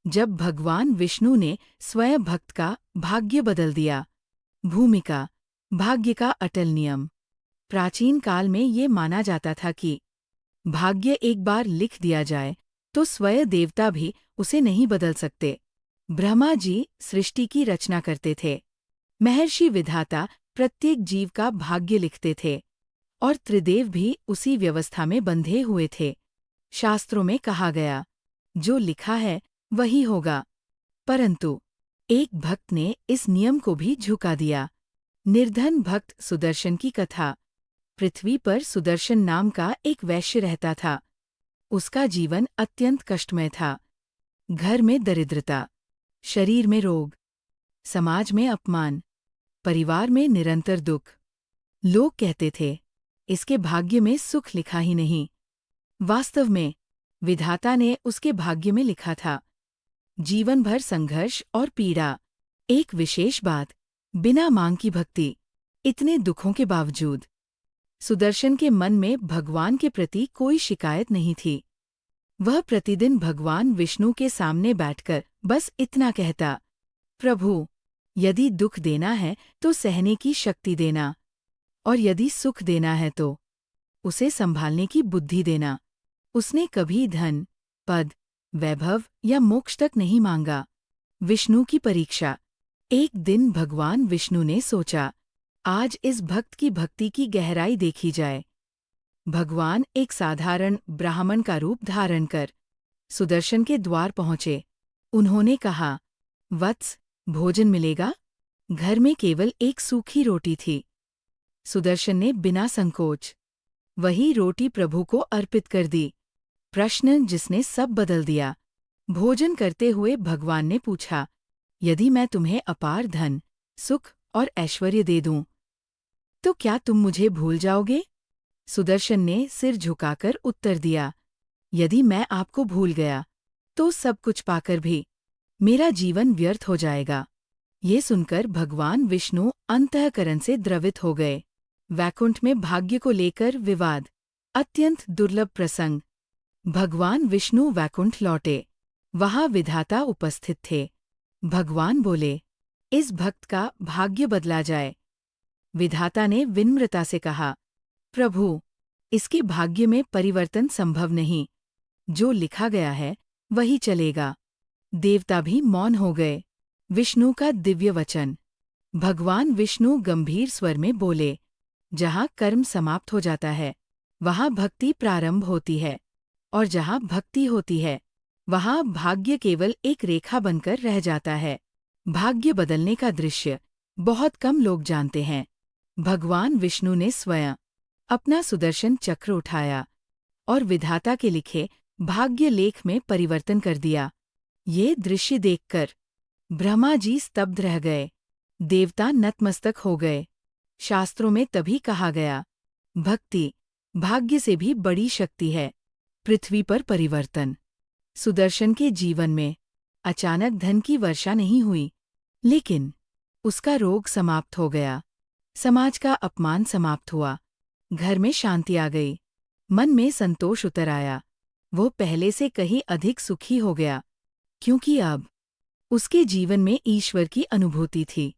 जब भगवान विष्णु ने स्वयं भक्त का भाग्य बदल दिया। भूमिका, भाग्य का अटल नियम। प्राचीन काल में ये माना जाता था कि भाग्य एक बार लिख दिया जाए तो स्वयं देवता भी उसे नहीं बदल सकते। ब्रह्मा जी सृष्टि की रचना करते थे। महर्षि विधाता प्रत्येक जीव का भाग्य लिखते थे और त्रिदेव भी उसी व्यवस्था में बंधे हुए थे। शास्त्रों में कहा गया, जो लिखा है वही होगा। परंतु एक भक्त ने इस नियम को भी झुका दिया। निर्धन भक्त सुदर्शन की कथा। पृथ्वी पर सुदर्शन नाम का एक वैश्य रहता था। उसका जीवन अत्यंत कष्टमय था। घर में दरिद्रता, शरीर में रोग, समाज में अपमान, परिवार में निरंतर दुख। लोग कहते थे, इसके भाग्य में सुख लिखा ही नहीं। वास्तव में विधाता ने उसके भाग्य में लिखा था जीवन भर संघर्ष और पीड़ा। एक विशेष बात, बिना मांग की भक्ति। इतने दुखों के बावजूद सुदर्शन के मन में भगवान के प्रति कोई शिकायत नहीं थी। वह प्रतिदिन भगवान विष्णु के सामने बैठकर बस इतना कहता, प्रभु, यदि दुख देना है तो सहने की शक्ति देना, और यदि सुख देना है तो उसे संभालने की बुद्धि देना। उसने कभी धन, पद, वैभव या मोक्ष तक नहीं मांगा। विष्णु की परीक्षा। एक दिन भगवान विष्णु ने सोचा, आज इस भक्त की भक्ति की गहराई देखी जाए। भगवान एक साधारण ब्राह्मण का रूप धारण कर सुदर्शन के द्वार पहुँचे। उन्होंने कहा, वत्स, भोजन मिलेगा? घर में केवल एक सूखी रोटी थी। सुदर्शन ने बिना संकोच वही रोटी प्रभु को अर्पित कर दी। प्रश्न जिसने सब बदल दिया। भोजन करते हुए भगवान ने पूछा, यदि मैं तुम्हें अपार धन, सुख और ऐश्वर्य दे दूं, तो क्या तुम मुझे भूल जाओगे? सुदर्शन ने सिर झुकाकर उत्तर दिया, यदि मैं आपको भूल गया, तो सब कुछ पाकर भी मेरा जीवन व्यर्थ हो जाएगा। ये सुनकर भगवान विष्णु अंतःकरण से द्रवित हो गए। वैकुंठ में भाग्य को लेकर विवाद। अत्यंत दुर्लभ प्रसंग। भगवान विष्णु वैकुंठ लौटे। वहां विधाता उपस्थित थे। भगवान बोले, इस भक्त का भाग्य बदला जाए। विधाता ने विनम्रता से कहा, प्रभु, इसके भाग्य में परिवर्तन संभव नहीं। जो लिखा गया है वही चलेगा। देवता भी मौन हो गए। विष्णु का दिव्य वचन। भगवान विष्णु गंभीर स्वर में बोले, जहाँ कर्म समाप्त हो जाता है वहाँ भक्ति प्रारंभ होती है, और जहाँ भक्ति होती है वहाँ भाग्य केवल एक रेखा बनकर रह जाता है। भाग्य बदलने का दृश्य बहुत कम लोग जानते हैं। भगवान विष्णु ने स्वयं अपना सुदर्शन चक्र उठाया और विधाता के लिखे भाग्य लेख में परिवर्तन कर दिया। ये दृश्य देखकर ब्रह्मा जी स्तब्ध रह गए। देवता नतमस्तक हो गए। शास्त्रों में तभी कहा गया, भक्ति भाग्य से भी बड़ी शक्ति है। पृथ्वी पर परिवर्तन। सुदर्शन के जीवन में अचानक धन की वर्षा नहीं हुई, लेकिन उसका रोग समाप्त हो गया। समाज का अपमान समाप्त हुआ। घर में शांति आ गई। मन में संतोष उतर आया। वो पहले से कहीं अधिक सुखी हो गया, क्योंकि अब उसके जीवन में ईश्वर की अनुभूति थी।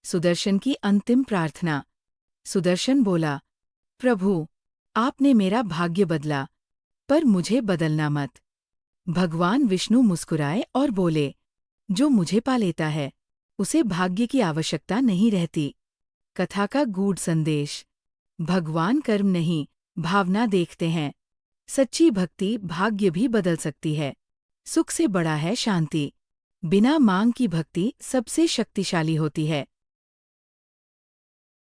सुदर्शन की अंतिम प्रार्थना। सुदर्शन बोला, प्रभु, आपने मेरा भाग्य बदला, पर मुझे बदलना मत। भगवान विष्णु मुस्कुराए और बोले, जो मुझे पा लेता है उसे भाग्य की आवश्यकता नहीं रहती। कथा का गूढ़ संदेश। भगवान कर्म नहीं, भावना देखते हैं। सच्ची भक्ति भाग्य भी बदल सकती है। सुख से बड़ा है शांति। बिना मांग की भक्ति सबसे शक्तिशाली होती है।